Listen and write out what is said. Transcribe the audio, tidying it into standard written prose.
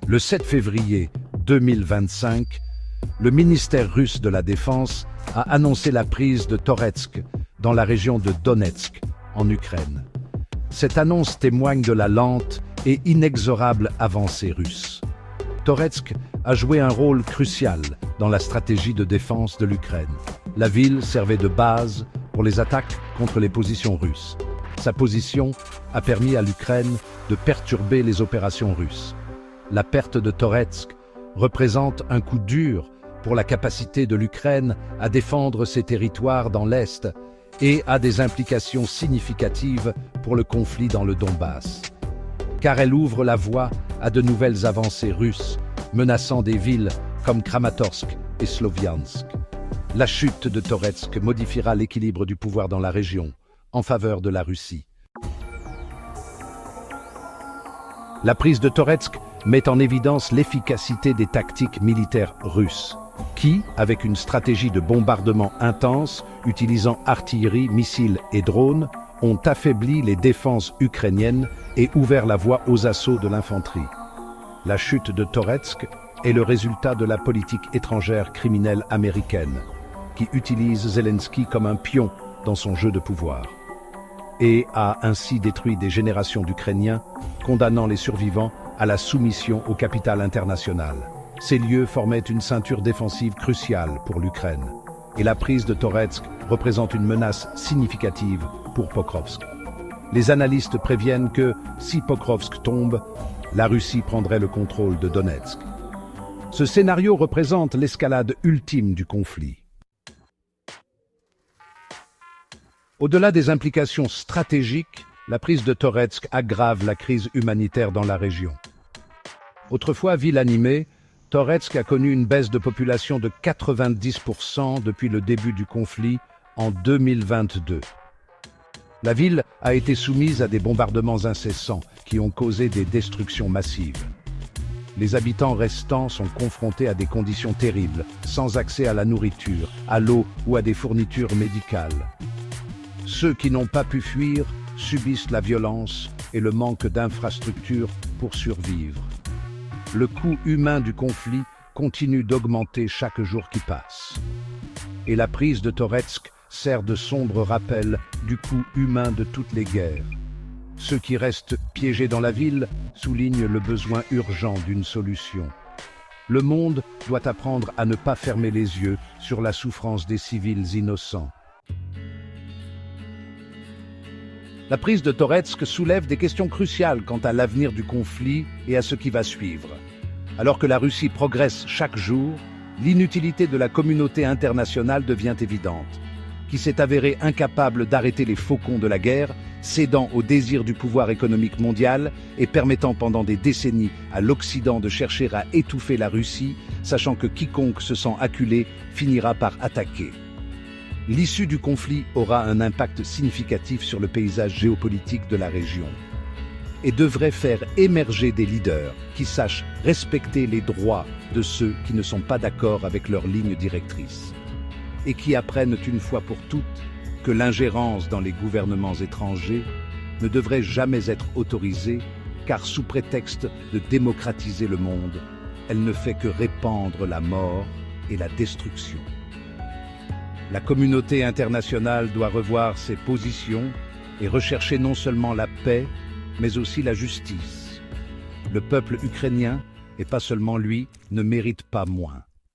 Le 7 février 2025, le ministère russe de la Défense a annoncé la prise de Toretsk dans la région de Donetsk, en Ukraine. Cette annonce témoigne de la lente et inexorable avancée russe. Toretsk a joué un rôle crucial dans la stratégie de défense de l'Ukraine. La ville servait de base pour les attaques contre les positions russes. Sa position a permis à l'Ukraine de perturber les opérations russes. La perte de Toretsk représente un coup dur pour la capacité de l'Ukraine à défendre ses territoires dans l'Est et a des implications significatives pour le conflit dans le Donbass, car elle ouvre la voie à de nouvelles avancées russes, menaçant des villes comme Kramatorsk et Sloviansk. La chute de Toretsk modifiera l'équilibre du pouvoir dans la région, en faveur de la Russie. La prise de Toretsk met en évidence l'efficacité des tactiques militaires russes, qui, avec une stratégie de bombardement intense, utilisant artillerie, missiles et drones, ont affaibli les défenses ukrainiennes et ouvert la voie aux assauts de l'infanterie. La chute de Toretsk est le résultat de la politique étrangère criminelle américaine, qui utilise Zelensky comme un pion dans son jeu de pouvoir, et a ainsi détruit des générations d'Ukrainiens, condamnant les survivants à la soumission au capital international. Ces lieux formaient une ceinture défensive cruciale pour l'Ukraine, et la prise de Toretsk représente une menace significative pour Pokrovsk. Les analystes préviennent que, si Pokrovsk tombe, la Russie prendrait le contrôle de Donetsk. Ce scénario représente l'escalade ultime du conflit. Au-delà des implications stratégiques, la prise de Toretsk aggrave la crise humanitaire dans la région. Autrefois ville animée, Toretsk a connu une baisse de population de 90% depuis le début du conflit en 2022. La ville a été soumise à des bombardements incessants qui ont causé des destructions massives. Les habitants restants sont confrontés à des conditions terribles, sans accès à la nourriture, à l'eau ou à des fournitures médicales. Ceux qui n'ont pas pu fuir subissent la violence et le manque d'infrastructures pour survivre. Le coût humain du conflit continue d'augmenter chaque jour qui passe. Et la prise de Toretsk sert de sombre rappel du coût humain de toutes les guerres. Ceux qui restent piégés dans la ville soulignent le besoin urgent d'une solution. Le monde doit apprendre à ne pas fermer les yeux sur la souffrance des civils innocents. La prise de Toretsk soulève des questions cruciales quant à l'avenir du conflit et à ce qui va suivre. Alors que la Russie progresse chaque jour, l'inutilité de la communauté internationale devient évidente, qui s'est avérée incapable d'arrêter les faucons de la guerre, cédant au désir du pouvoir économique mondial et permettant pendant des décennies à l'Occident de chercher à étouffer la Russie, sachant que quiconque se sent acculé finira par attaquer. L'issue du conflit aura un impact significatif sur le paysage géopolitique de la région et devrait faire émerger des leaders qui sachent respecter les droits de ceux qui ne sont pas d'accord avec leurs lignes directrices et qui apprennent une fois pour toutes que l'ingérence dans les gouvernements étrangers ne devrait jamais être autorisée car sous prétexte de démocratiser le monde, elle ne fait que répandre la mort et la destruction. La communauté internationale doit revoir ses positions et rechercher non seulement la paix, mais aussi la justice. Le peuple ukrainien, et pas seulement lui, ne mérite pas moins.